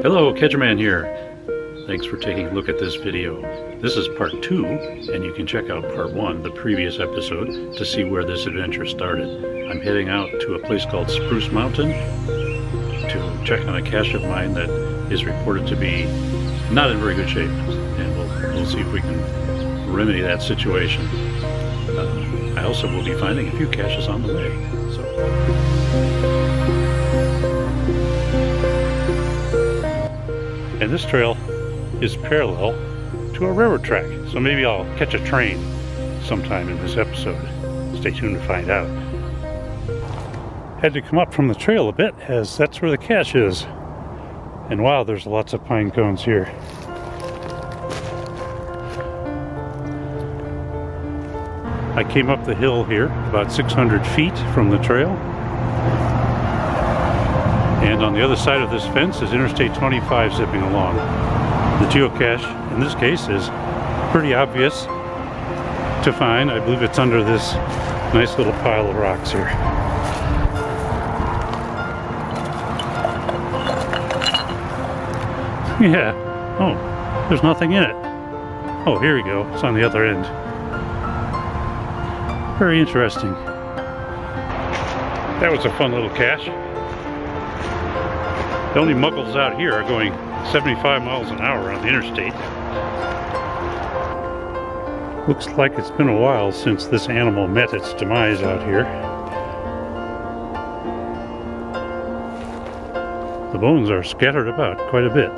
Hello, Catcherman here. Thanks for taking a look at this video. This is part 2, and you can check out part 1, the previous episode, to see where this adventure started. I'm heading out to a place called Spruce Mountain to check on a cache of mine that is reported to be not in very good shape, and we'll see if we can remedy that situation. I also will be finding a few caches on the way. And this trail is parallel to a railroad track, so maybe I'll catch a train sometime in this episode. Stay tuned to find out. Had to come up from the trail a bit, as that's where the cache is. And wow, there's lots of pine cones here. I came up the hill here, about 600 feet from the trail. And on the other side of this fence is Interstate 25 zipping along. The geocache, in this case, is pretty obvious to find. I believe it's under this nice little pile of rocks here. Yeah. Oh, there's nothing in it. Oh, here we go. It's on the other end. Very interesting. That was a fun little cache. The only muggles out here are going 75 miles an hour on the interstate. Looks like it's been a while since this animal met its demise out here. The bones are scattered about quite a bit.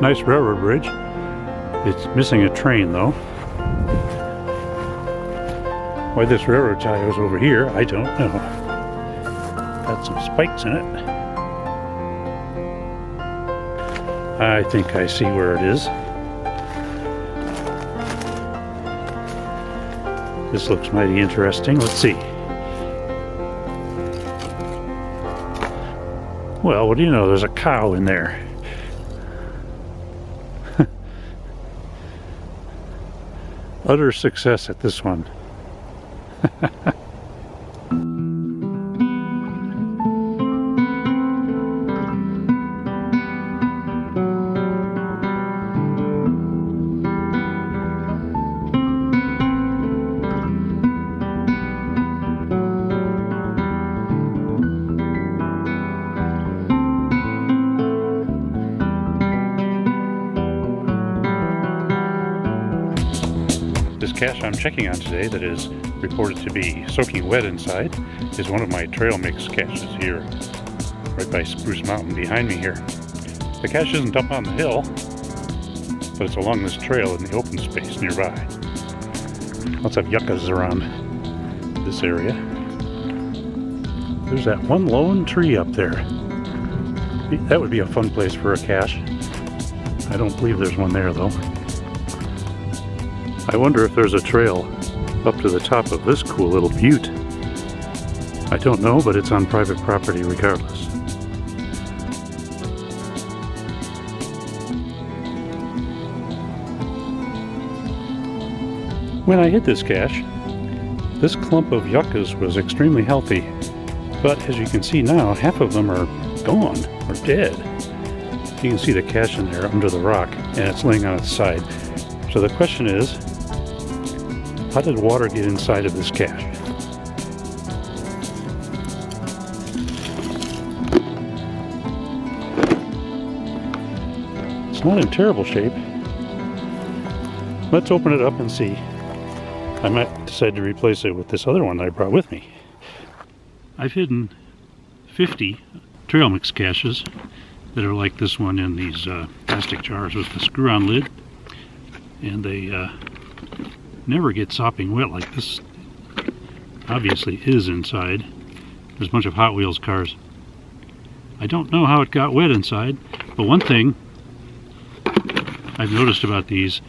Nice railroad bridge. It's missing a train though. Why this railroad tie was over here, I don't know. Got some spikes in it. I think I see where it is. This looks mighty interesting. Let's see. Well, what do you know? There's a cow in there. Utter success at this one. This cache I'm checking on today that is reported to be soaking wet inside is one of my trail mix caches here, right by Spruce Mountain behind me here. The cache isn't up on the hill, but it's along this trail in the open space nearby. Lots of yuccas around this area. There's that one lone tree up there. That would be a fun place for a cache. I don't believe there's one there though. I wonder if there's a trail up to the top of this cool little butte. I don't know, but it's on private property regardless. When I hit this cache, this clump of yuccas was extremely healthy, but as you can see now, half of them are gone or dead. You can see the cache in there under the rock, and it's laying on its side. So the question is, how did water get inside of this cache? It's not in terrible shape. Let's open it up and see. I might decide to replace it with this other one that I brought with me. I've hidden 50 trail mix caches that are like this one in these plastic jars with the screw-on lid, and they never get sopping wet like this obviously is inside. There's a bunch of Hot Wheels cars. I don't know how it got wet inside, but one thing I've noticed about these,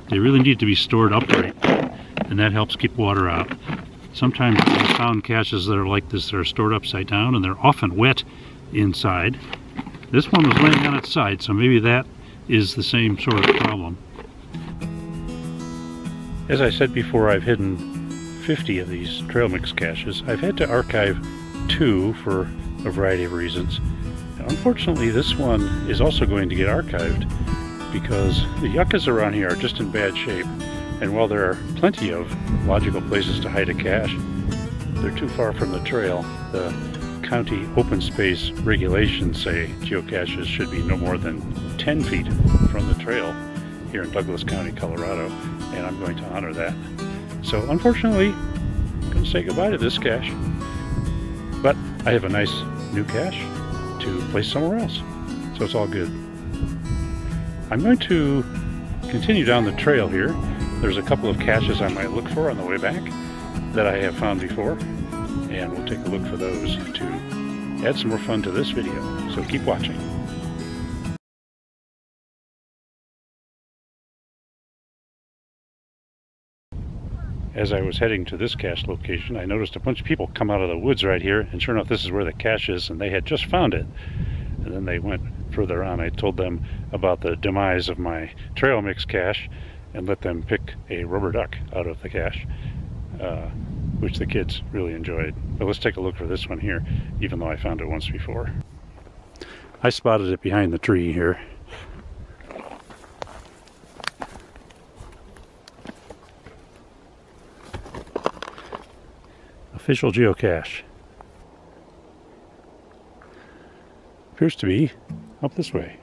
they really need to be stored upright, and that helps keep water out. Sometimes I've found caches that are like this that are stored upside down, and they're often wet inside. This one was laying on its side, so maybe that is the same sort of problem. As I said before, I've hidden 50 of these trail mix caches. I've had to archive 2 for a variety of reasons. And unfortunately, this one is also going to get archived because the yuccas around here are just in bad shape. And while there are plenty of logical places to hide a cache, they're too far from the trail. The county open space regulations say geocaches should be no more than 10 feet from the trail here in Douglas County, Colorado, and I'm going to honor that. So unfortunately, I'm going to say goodbye to this cache, but I have a nice new cache to place somewhere else, so it's all good. I'm going to continue down the trail here. There's a couple of caches I might look for on the way back that I have found before, and we'll take a look for those to add some more fun to this video, so keep watching. As I was heading to this cache location, I noticed a bunch of people come out of the woods right here, and sure enough, this is where the cache is, and they had just found it. And then they went further on. I told them about the demise of my trail mix cache and let them pick a rubber duck out of the cache, which the kids really enjoyed. But let's take a look for this one here, even though I found it once before. I spotted it behind the tree here. Official geocache. Appears to be up this way.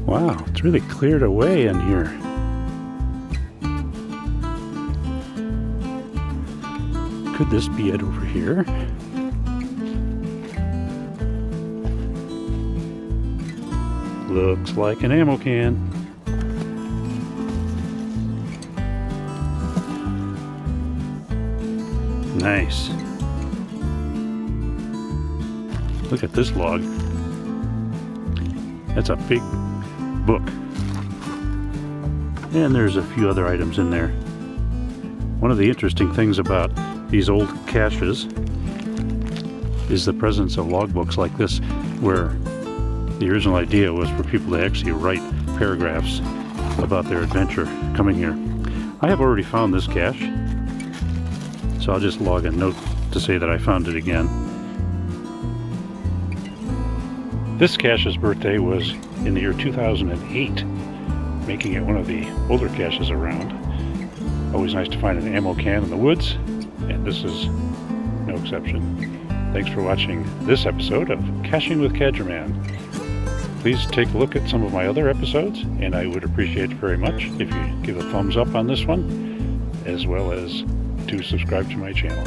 Wow, it's really cleared away in here. Could this be it over here? Looks like an ammo can. Nice. Look at this log. That's a big book. And there's a few other items in there. One of the interesting things about these old caches is the presence of logbooks like this, where the original idea was for people to actually write paragraphs about their adventure coming here. I have already found this cache, so I'll just log a note to say that I found it again. This cache's birthday was in the year 2008, making it one of the older caches around. Always nice to find an ammo can in the woods, and this is no exception. Thanks for watching this episode of Caching with Cadgerman. Please take a look at some of my other episodes, and I would appreciate it very much if you give a thumbs up on this one, as well as to subscribe to my channel.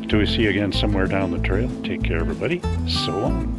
Till we see you again somewhere down the trail, take care everybody. So long.